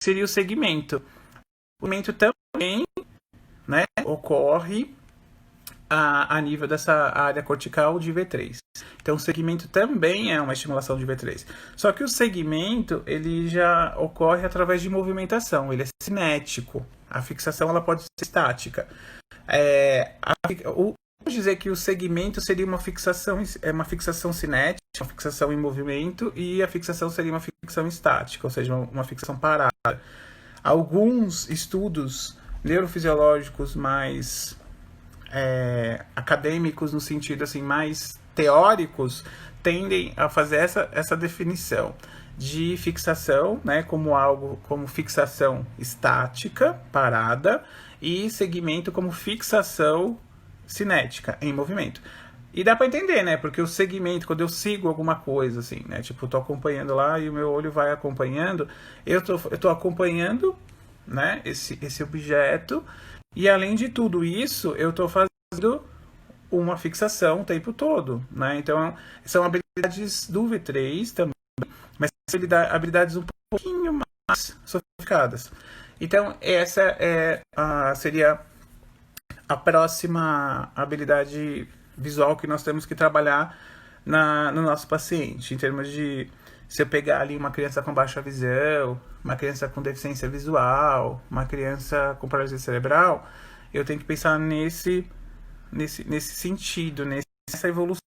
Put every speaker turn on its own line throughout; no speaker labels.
seria o segmento. O segmento também, né, ocorre a nível dessa área cortical de V3. Então, o segmento também é uma estimulação de V3. Só que o segmento, ele já ocorre através de movimentação, ele é cinético. A fixação ela pode ser estática. Vamos dizer que o segmento seria uma fixação cinética, uma fixação em movimento, e a fixação seria uma fixação estática, ou seja, uma fixação parada. Alguns estudos neurofisiológicos mais acadêmicos, no sentido assim, mais teóricos, tendem a fazer essa definição de fixação, né, como fixação estática, parada, e segmento como fixação cinética, em movimento. E dá para entender, né? Porque o segmento, quando eu sigo alguma coisa, assim, né? Tipo, eu tô acompanhando lá e o meu olho vai acompanhando, eu tô acompanhando, né? Esse objeto, e além de tudo isso, eu tô fazendo uma fixação o tempo todo, né? Então, são habilidades do V3 também, mas são habilidades um pouquinho mais sofisticadas. Então, essa seria a próxima habilidade visual que nós temos que trabalhar no nosso paciente, em termos de, se eu pegar ali uma criança com baixa visão, uma criança com deficiência visual, uma criança com paralisia cerebral, eu tenho que pensar nesse sentido, nessa evolução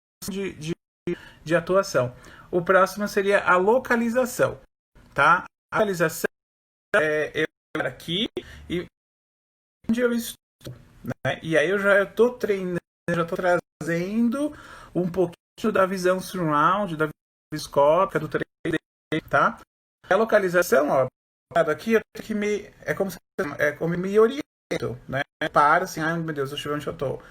de atuação. O próximo seria a localização, tá? A localização eu aqui e onde eu estou, né? E aí eu já estou treinando, já estou trazendo um pouquinho da visão surround, da visão viscópica, do 3D, tá? A localização, ó, aqui eu tenho que como me oriento, né? Para assim, ai meu Deus, deixa eu ver onde eu estou.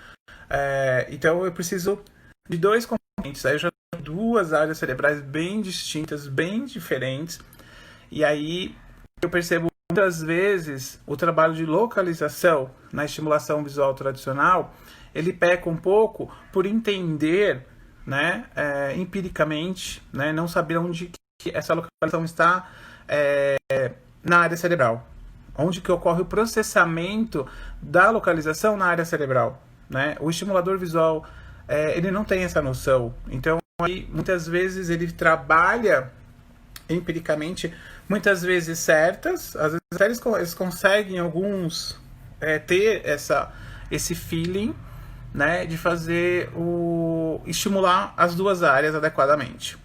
Então eu preciso de dois componentes. Aí eu já tenho duas áreas cerebrais bem distintas, bem diferentes. E aí eu percebo muitas vezes o trabalho de localização na estimulação visual tradicional, ele peca um pouco por entender, né, empiricamente, né, não saber onde que essa localização está na área cerebral. Onde que ocorre o processamento da localização na área cerebral, né? O estimulador visual, ele não tem essa noção. Então, aí, muitas vezes ele trabalha empiricamente, muitas vezes certas, às vezes até eles conseguem alguns ter esse feeling, né, de estimular as duas áreas adequadamente.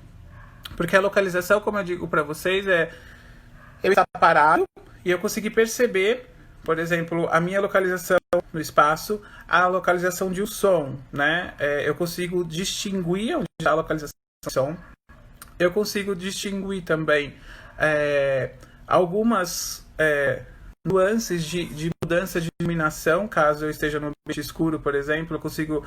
Porque a localização, como eu digo para vocês, eu estar parado e eu conseguir perceber, por exemplo, a minha localização no espaço, a localização de um som, né? Eu consigo distinguir onde está a localização do som. Eu consigo distinguir também algumas nuances de mudança de iluminação, caso eu esteja no ambiente escuro, por exemplo, eu consigo,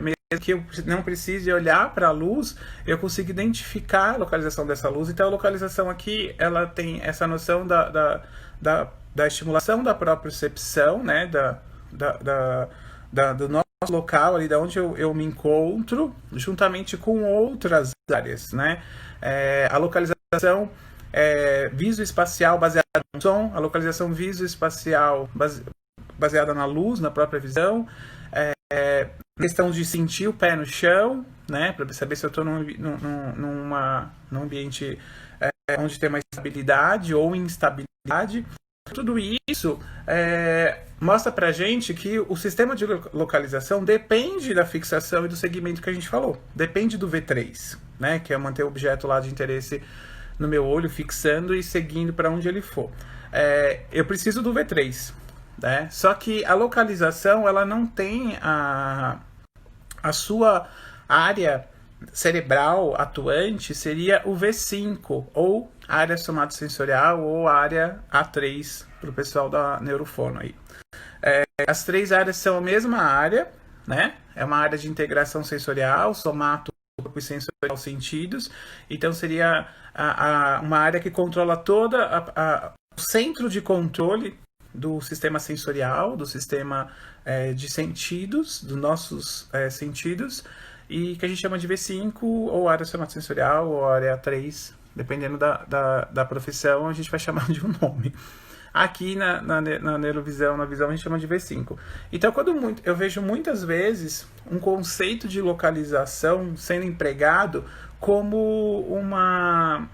mesmo que eu não precise olhar para a luz, eu consigo identificar a localização dessa luz. Então a localização aqui, ela tem essa noção da estimulação da própria percepção, né, do nosso local, ali da onde eu me encontro, juntamente com outras áreas, né? A localização visoespacial baseada no som, a localização visoespacial baseada na luz, na própria visão, questão de sentir o pé no chão, né, para saber se eu estou num ambiente onde tem uma estabilidade ou instabilidade. Tudo isso mostra pra gente que o sistema de localização depende da fixação e do segmento que a gente falou. Depende do V3, né, que é manter o objeto lá de interesse no meu olho, fixando e seguindo para onde ele for. Eu preciso do V3, né? Só que a localização, ela não tem a sua área cerebral atuante, seria o V5, ou área somatosensorial, ou área A3, para o pessoal da neurofono aí. As três áreas são a mesma área, né? É uma área de integração sensorial, somato, corpo e sensorial, sentidos. Então seria uma área que controla toda o centro de controle do sistema sensorial, do sistema de sentidos, dos nossos sentidos, e que a gente chama de V5, ou área somatosensorial, ou área 3, Dependendo da profissão, a gente vai chamar de um nome. Aqui na neurovisão, na visão, a gente chama de V5. Então, eu vejo muitas vezes um conceito de localização sendo empregado como uma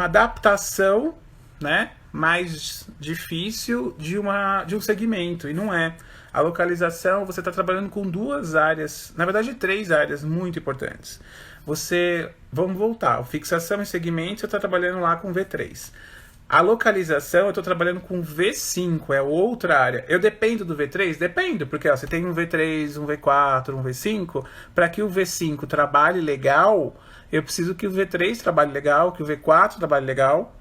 adaptação, né, mais difícil de um segmento, e não é. A localização, você está trabalhando com duas áreas, na verdade 3 áreas muito importantes. Vamos voltar, fixação e segmento, você está trabalhando lá com V3. A localização, eu estou trabalhando com V5, é outra área. Eu dependo do V3? Dependo, porque você tem um V3, um V4, um V5. Para que o V5 trabalhe legal, eu preciso que o V3 trabalhe legal, que o V4 trabalhe legal.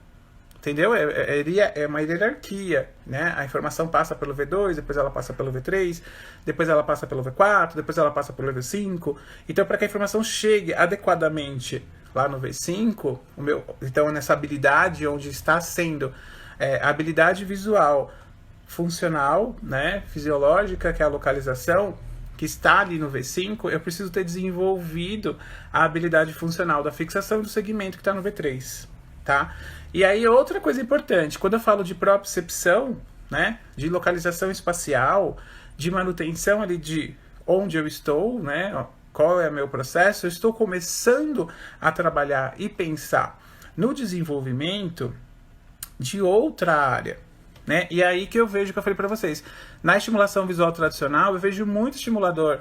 Entendeu? É uma hierarquia, né? A informação passa pelo V2, depois ela passa pelo V3, depois ela passa pelo V4, depois ela passa pelo V5. Então, para que a informação chegue adequadamente lá no V5, então nessa habilidade onde está sendo a habilidade visual funcional, né, fisiológica, que é a localização, que está ali no V5, eu preciso ter desenvolvido a habilidade funcional da fixação do segmento que está no V3, tá? E aí outra coisa importante, quando eu falo de propriocepção, né, de localização espacial, de manutenção ali de onde eu estou, né, qual é o meu processo, eu estou começando a trabalhar e pensar no desenvolvimento de outra área, né? E aí que eu vejo, que eu falei para vocês, na estimulação visual tradicional, eu vejo muito estimulador.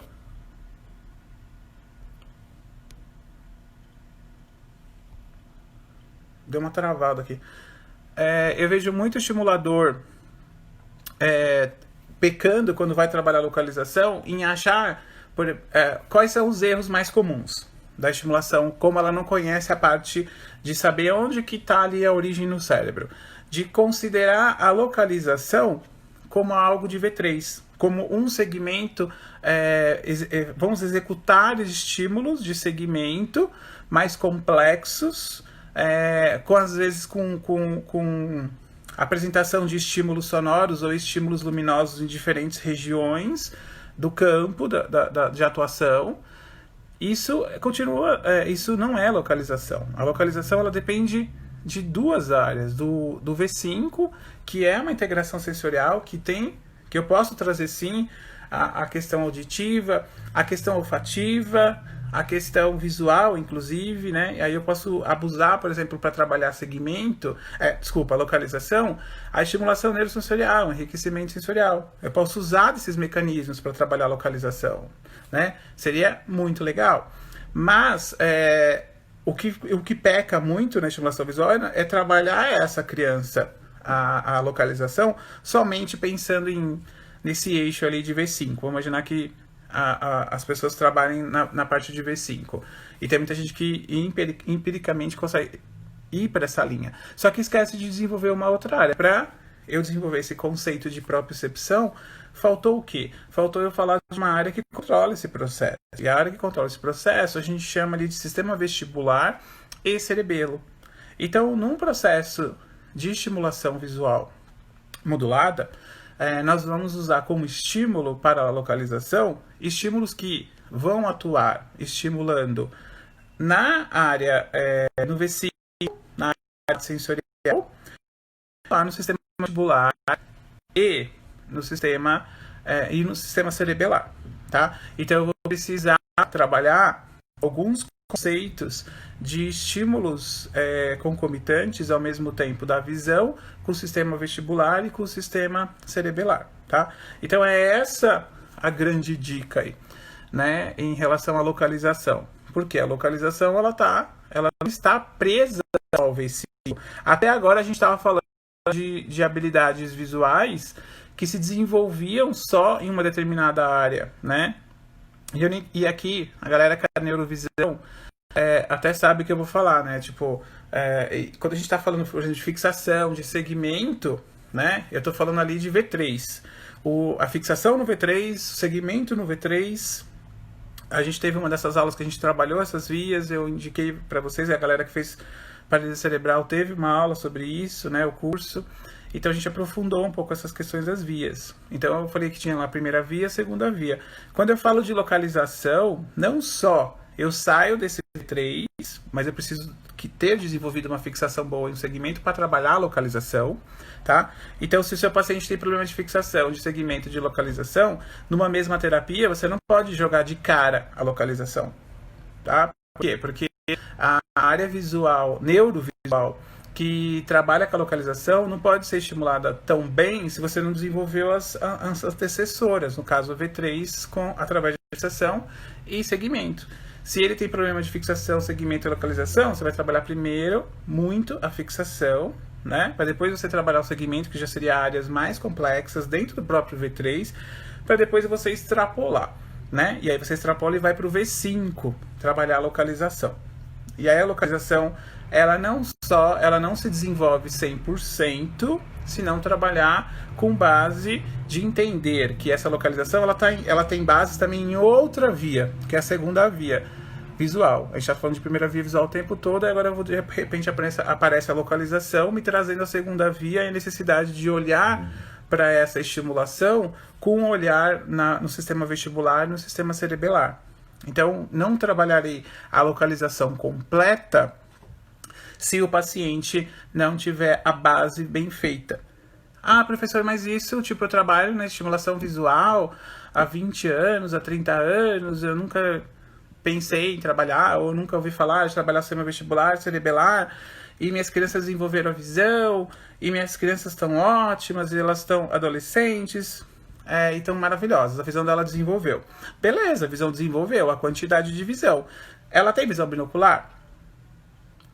Deu uma travada aqui. Eu vejo muito estimulador pecando quando vai trabalhar localização em achar quais são os erros mais comuns da estimulação, como ela não conhece a parte de saber onde que está ali a origem no cérebro, de considerar a localização como algo de V3, como um segmento, vamos executar estímulos de segmento mais complexos, às vezes com apresentação de estímulos sonoros ou estímulos luminosos em diferentes regiões do campo de atuação. Isso isso não é localização. A localização ela depende de duas áreas, do V5, que é uma integração sensorial que eu posso trazer sim a questão auditiva, a questão olfativa, a questão visual, inclusive, né? E aí eu posso abusar, por exemplo, para trabalhar localização, a estimulação neurosensorial, enriquecimento sensorial. Eu posso usar desses mecanismos para trabalhar a localização, né? Seria muito legal. Mas o que peca muito na estimulação visual é trabalhar essa criança, a localização, somente pensando nesse eixo ali de V5. Vamos imaginar que as pessoas trabalhem na parte de V5. E tem muita gente que empiricamente consegue ir para essa linha. Só que esquece de desenvolver uma outra área. Para eu desenvolver esse conceito de propriocepção, faltou o quê? Faltou eu falar de uma área que controla esse processo. E a área que controla esse processo, a gente chama ali de sistema vestibular e cerebelo. Então, num processo de estimulação visual modulada, nós vamos usar como estímulo para a localização estímulos que vão atuar estimulando na área, no V5, na área sensorial, no sistema vestibular e no sistema cerebelar, tá? Então eu vou precisar trabalhar alguns conceitos de estímulos concomitantes ao mesmo tempo da visão com o sistema vestibular e com o sistema cerebelar, tá? Então é essa a grande dica aí, né, em relação à localização. Porque a localização ela não está presa ao V5. Até agora a gente estava falando de habilidades visuais que se desenvolviam só em uma determinada área, né? E aqui, a galera que é neurovisão até sabe o que eu vou falar, né? Tipo, quando a gente está falando, por exemplo, de fixação, de segmento, né? Eu estou falando ali de V3. A fixação no V3, o segmento no V3. A gente teve uma dessas aulas que a gente trabalhou essas vias, eu indiquei para vocês, a galera que fez paralisia cerebral teve uma aula sobre isso, né? O curso. Então a gente aprofundou um pouco essas questões das vias. Então eu falei que tinha lá a primeira via, a segunda via. Quando eu falo de localização, não só eu saio desse V3, mas eu preciso ter desenvolvido uma fixação boa em um segmento para trabalhar a localização, tá? Então, se o seu paciente tem problema de fixação, de segmento, de localização, numa mesma terapia, você não pode jogar de cara a localização, tá? Por quê? Porque a área visual, neurovisual, que trabalha com a localização, não pode ser estimulada tão bem se você não desenvolveu as antecessoras, no caso o V3, através de fixação e segmento. Se ele tem problema de fixação, segmento e localização, você vai trabalhar primeiro muito a fixação, né? Para depois você trabalhar o segmento, que já seria áreas mais complexas dentro do próprio V3, para depois você extrapolar, né? E aí você extrapola e vai para o V5, trabalhar a localização. E aí a localização, ela não se desenvolve 100%, se não trabalhar com base de entender que essa localização ela tem bases também em outra via, que é a segunda via visual. A gente está falando de primeira via visual o tempo todo, e agora de repente aparece a localização, me trazendo a segunda via e a necessidade de olhar para essa estimulação com um olhar no sistema vestibular e no sistema cerebelar. Então, não trabalharei a localização completa se o paciente não tiver a base bem feita. Ah, professor, mas isso, eu trabalho na estimulação visual há 20 anos, há 30 anos, eu nunca pensei em trabalhar, ou nunca ouvi falar de trabalhar sistema vestibular, cerebelar, e minhas crianças desenvolveram a visão, e minhas crianças estão ótimas, e elas estão adolescentes, e estão maravilhosas, a visão dela desenvolveu. Beleza, a visão desenvolveu, a quantidade de visão. Ela tem visão binocular?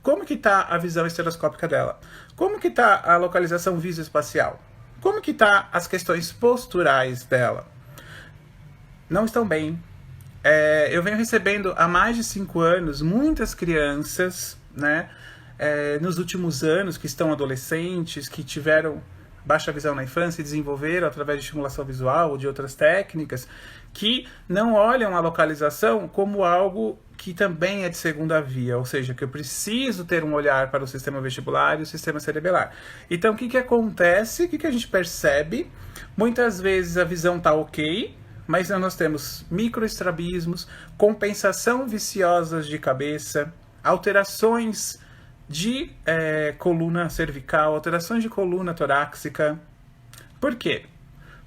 Como que está a visão estereoscópica dela? Como que está a localização visoespacial? Como que está as questões posturais dela? Não estão bem. Eu venho recebendo há mais de 5 anos muitas crianças, né, nos últimos anos, que estão adolescentes, que tiveram baixa visão na infância e desenvolveram através de estimulação visual ou de outras técnicas, que não olham a localização como algo que também é de segunda via, ou seja, que eu preciso ter um olhar para o sistema vestibular e o sistema cerebelar. Então, o que acontece? O que a gente percebe? Muitas vezes a visão está ok, mas nós temos microestrabismos, compensação viciosas de cabeça, alterações de coluna cervical, alterações de coluna torácica. Por quê?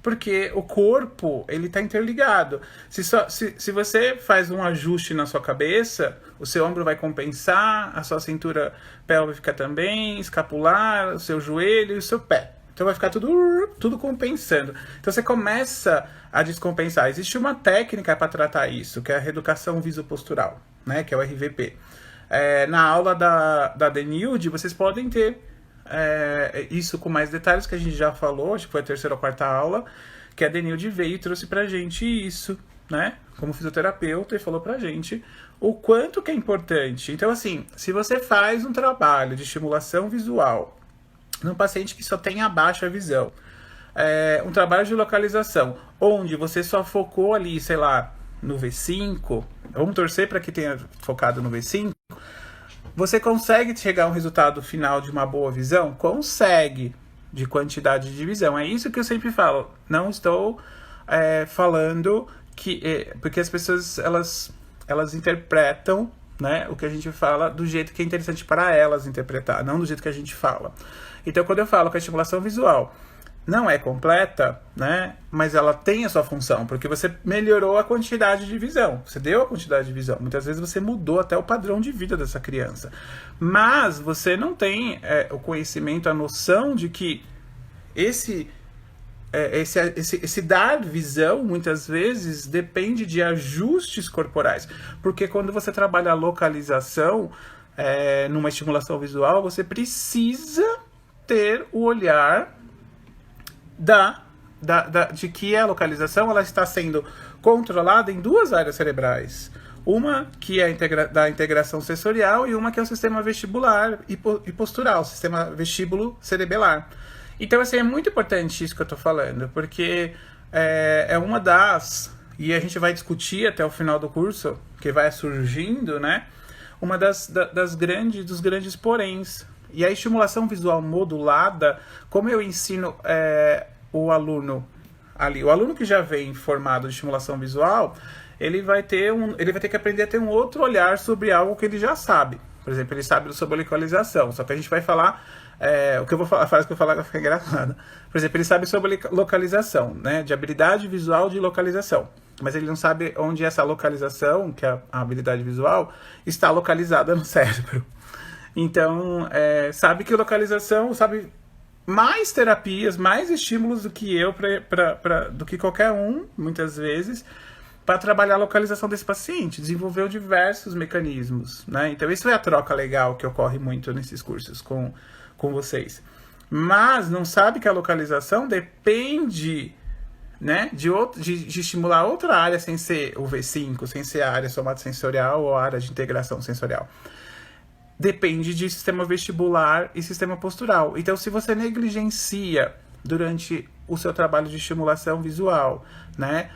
Porque o corpo, ele está interligado. Se você faz um ajuste na sua cabeça, o seu ombro vai compensar, a sua cintura pélvica também, escapular, o seu joelho e o seu pé. Então vai ficar tudo compensando. Então você começa a descompensar. Existe uma técnica para tratar isso, que é a reeducação visopostural, né? Que é o RVP. Na aula da Denilde, vocês podem ter isso com mais detalhes, que a gente já falou, acho que foi a 3ª ou 4ª aula, que a Denilde veio e trouxe pra gente isso, né? Como fisioterapeuta, e falou pra gente o quanto que é importante. Então, assim, se você faz um trabalho de estimulação visual num paciente que só tem a baixa visão, um trabalho de localização, onde você só focou ali, sei lá, no V5, vamos torcer para que tenha focado no V5, você consegue chegar a um resultado final de uma boa visão? Consegue, de quantidade de visão. É isso que eu sempre falo. Não estou falando que... porque as pessoas, elas interpretam, né, o que a gente fala do jeito que é interessante para elas interpretar, não do jeito que a gente fala. Então, quando eu falo que a estimulação visual não é completa, né, mas ela tem a sua função, porque você melhorou a quantidade de visão, você deu a quantidade de visão, muitas vezes você mudou até o padrão de vida dessa criança, mas você não tem o conhecimento, a noção de que esse dar visão, muitas vezes, depende de ajustes corporais, porque quando você trabalha a localização, numa estimulação visual, você precisa ter o olhar de que a localização ela está sendo controlada em 2 áreas cerebrais. Uma que é da integração sensorial e uma que é o sistema vestibular e postural, o sistema vestíbulo cerebelar. Então, assim, é muito importante isso que eu estou falando, porque é uma das, e a gente vai discutir até o final do curso, que vai surgindo, né? Uma dos grandes poréns. E a estimulação visual modulada, como eu ensino o aluno ali, o aluno que já vem formado de estimulação visual, ele vai ter que aprender a ter um outro olhar sobre algo que ele já sabe. Por exemplo, ele sabe sobre localização, só que a gente vai falar, o que eu vou falar, a frase que eu vou falar vai ficar engraçada. Por exemplo, ele sabe sobre localização, né, de habilidade visual de localização, mas ele não sabe onde essa localização, que é a habilidade visual, está localizada no cérebro. Então, sabe que localização, sabe mais terapias, mais estímulos do que eu, do que qualquer um, muitas vezes, para trabalhar a localização desse paciente. Desenvolveu diversos mecanismos, né? Então, isso é a troca legal que ocorre muito nesses cursos com vocês. Mas não sabe que a localização depende, né, de estimular outra área sem ser o V5, sem ser a área somatosensorial ou a área de integração sensorial. Depende de sistema vestibular e sistema postural. Então, se você negligencia durante o seu trabalho de estimulação visual, né,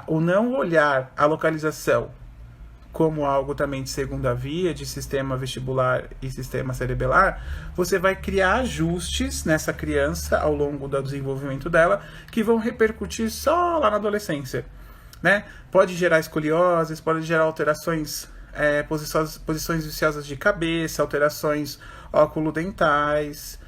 o não olhar a localização como algo também de segunda via, de sistema vestibular e sistema cerebelar, você vai criar ajustes nessa criança ao longo do desenvolvimento dela que vão repercutir só lá na adolescência, né? Pode gerar escolioses, pode gerar alterações, posições viciosas de cabeça, alterações oculodentais,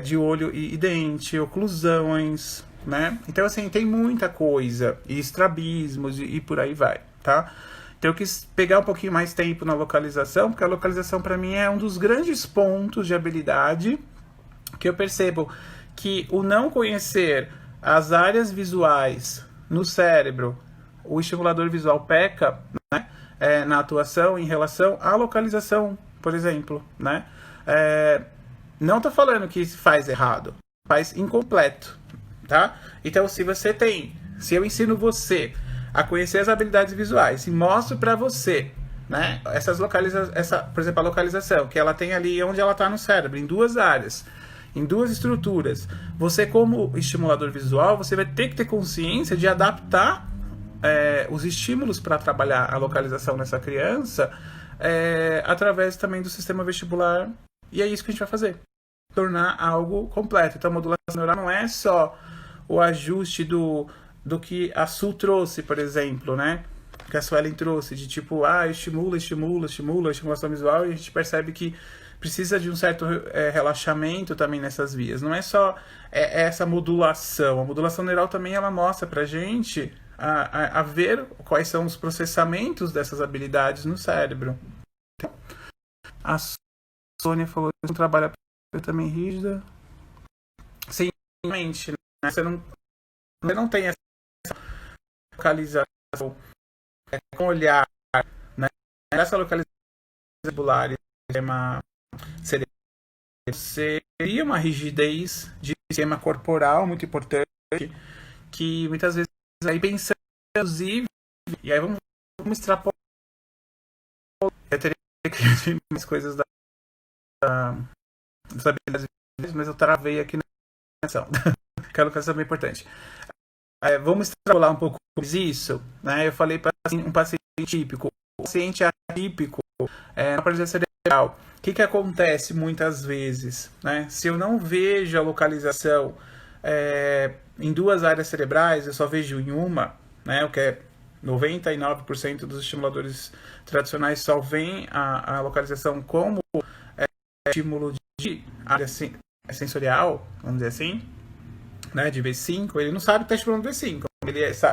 de olho e dente, oclusões, né? Então, assim, tem muita coisa, e estrabismos e por aí vai, tá? Então, eu quis pegar um pouquinho mais tempo na localização, porque a localização, para mim, é um dos grandes pontos de habilidade que eu percebo que o não conhecer as áreas visuais no cérebro, o estimulador visual peca, né, na atuação em relação à localização, por exemplo, né? Não tô falando que faz errado, faz incompleto, tá? Então, se eu ensino você a conhecer as habilidades visuais e mostro para você, né, por exemplo, a localização, que ela tem ali onde ela está no cérebro, em duas áreas, em duas estruturas. Você, como estimulador visual, você vai ter que ter consciência de adaptar os estímulos para trabalhar a localização nessa criança através também do sistema vestibular. E é isso que a gente vai fazer. Tornar algo completo. Então, a modulação neural não é só o ajuste do que a Su trouxe, por exemplo, né? Que a Suelen trouxe, de tipo, estimula a estimulação visual, e a gente percebe que precisa de um certo relaxamento também nessas vias. Não é só essa modulação. A modulação neural também ela mostra pra gente a ver quais são os processamentos dessas habilidades no cérebro. A Sônia falou que não trabalha também rígida. Sim, mente, né? Você não tem essa localização com olhar, né? Essa localização cerebral seria uma rigidez de sistema corporal muito importante, que muitas vezes aí pensando inclusive, e aí vamos extrapolar. Eu teria que ver mais coisas das habilidades, mas eu travei aqui na atenção. Que a localização é bem importante. Vamos extrapolar um pouco isso, né? Eu falei para um paciente típico. O paciente atípico na paralisia cerebral. O que acontece muitas vezes, né? Se eu não vejo a localização em duas áreas cerebrais, eu só vejo em uma, né? O que é 99% dos estimuladores tradicionais só veem a localização como estímulo de área sensorial, vamos dizer assim, né, de V5, ele não sabe que está estimulando V5.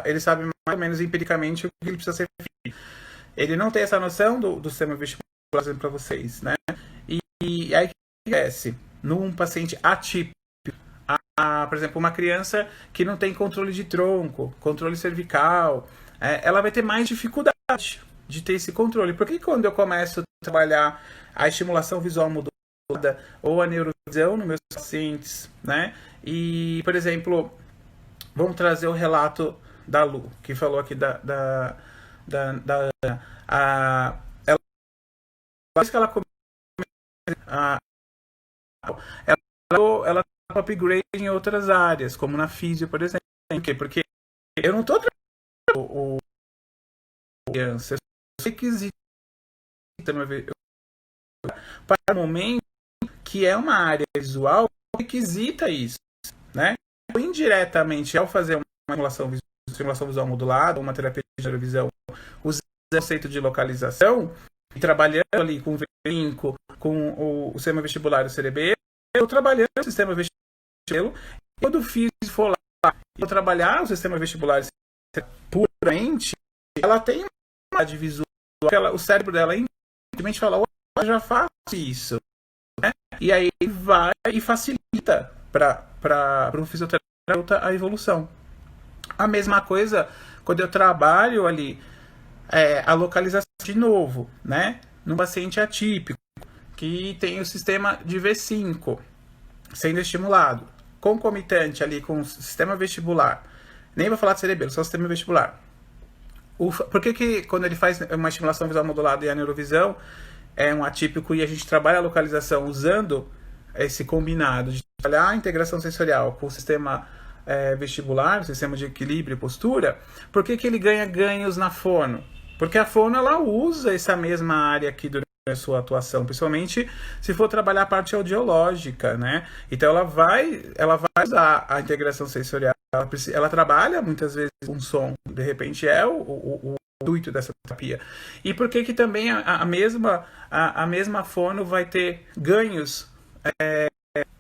Ele sabe mais ou menos empiricamente o que ele precisa ser feito. Ele não tem essa noção do sistema vestibular, por exemplo, para vocês, né? E aí o que acontece? Num paciente atípico, por exemplo, uma criança que não tem controle de tronco, controle cervical, ela vai ter mais dificuldade de ter esse controle. Porque quando eu começo a trabalhar a estimulação visual modulada ou a neurovisão nos meus pacientes, né? E, por exemplo, vamos trazer o relato da Lu, que falou aqui ela ela tá upgrade em outras áreas, como na físio, por exemplo. Por quê? Porque eu não estou trabalhando o criança, eu requisito para o momento que é uma área visual requisita isso, né? Indiretamente, ao fazer uma estimulação estimulação visual modulada, uma terapia de neurovisão, usando o conceito de localização, e trabalhando ali com o V5, com o sistema vestibular e o cerebelo, eu trabalhando o sistema vestibular, e quando o físico for lá e eu trabalhar o sistema vestibular puramente, ela tem uma visual, o cérebro dela simplesmente fala, eu já faço isso, né? E aí vai e facilita para o fisioterapeuta a evolução. A mesma coisa quando eu trabalho ali a localização de novo, né? Num paciente atípico, que tem o sistema de V5 sendo estimulado, concomitante ali com o sistema vestibular. Nem vou falar de cerebelo, só o sistema vestibular. Por que quando ele faz uma estimulação visual modulada e a neurovisão é um atípico e a gente trabalha a localização usando esse combinado de trabalhar a integração sensorial com o sistema vestibular, o sistema de equilíbrio e postura, por que ele ganha ganhos na fono? Porque a fono ela usa essa mesma área aqui durante a sua atuação, principalmente se for trabalhar a parte audiológica, né? Então ela vai usar a integração sensorial, ela trabalha muitas vezes com som, de repente é o intuito dessa terapia. E por que também a mesma fono vai ter ganhos,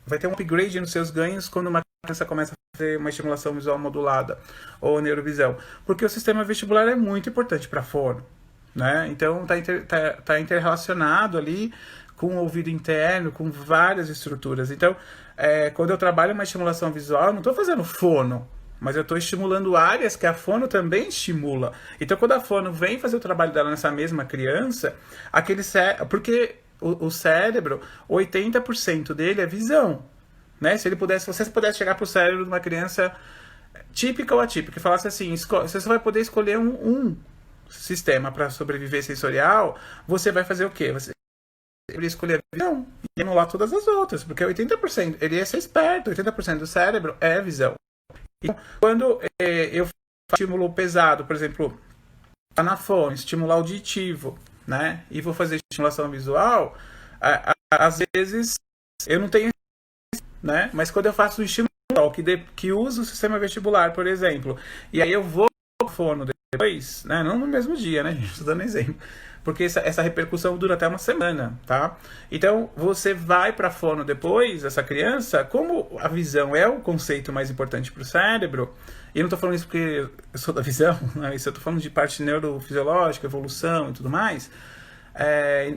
vai ter um upgrade nos seus ganhos quando uma criança começa a fazer uma estimulação visual modulada ou neurovisão? Porque o sistema vestibular é muito importante para a fono, né? Então tá interrelacionado ali com o ouvido interno, com várias estruturas. Então, quando eu trabalho uma estimulação visual, eu não estou fazendo fono, mas eu estou estimulando áreas que a fono também estimula. Então, quando a fono vem fazer o trabalho dela nessa mesma criança, porque o cérebro, 80% dele é visão, né? Se você pudesse chegar para o cérebro de uma criança típica ou atípica e falasse assim, você só vai poder escolher um sistema para sobreviver sensorial, você vai fazer o quê? Você vai escolher a visão e anular todas as outras, porque 80%, ele ia ser esperto, 80% do cérebro é visão. Então, quando eu estimulo pesado, por exemplo, na fono, estímulo auditivo, né? E vou fazer estimulação visual, às vezes eu não tenho, né? Mas quando eu faço um estímulo que usa o sistema vestibular, por exemplo, e aí eu vou ao fono depois, né? Não no mesmo dia, né? Estou dando exemplo. Porque essa repercussão dura até uma semana, tá? Então, você vai para a fono depois, essa criança, como a visão é o conceito mais importante para o cérebro, e eu não estou falando isso porque eu sou da visão, né? Isso eu estou falando de parte neurofisiológica, evolução e tudo mais,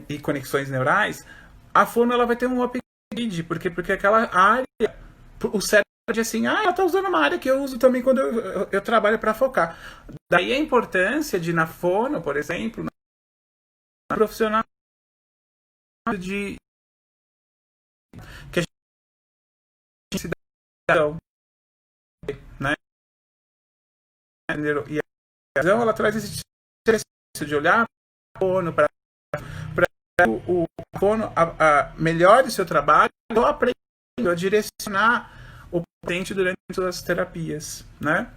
e conexões neurais, a fono ela vai ter um upgrade, porque aquela área, o cérebro diz assim, ela está usando uma área que eu uso também quando eu trabalho para focar. Daí a importância de na fono, por exemplo, profissional de que a gente se dá, né? E a visão ela traz esse exercício de olhar para o fono melhore seu trabalho, eu aprendo a direcionar o paciente durante suas terapias, né?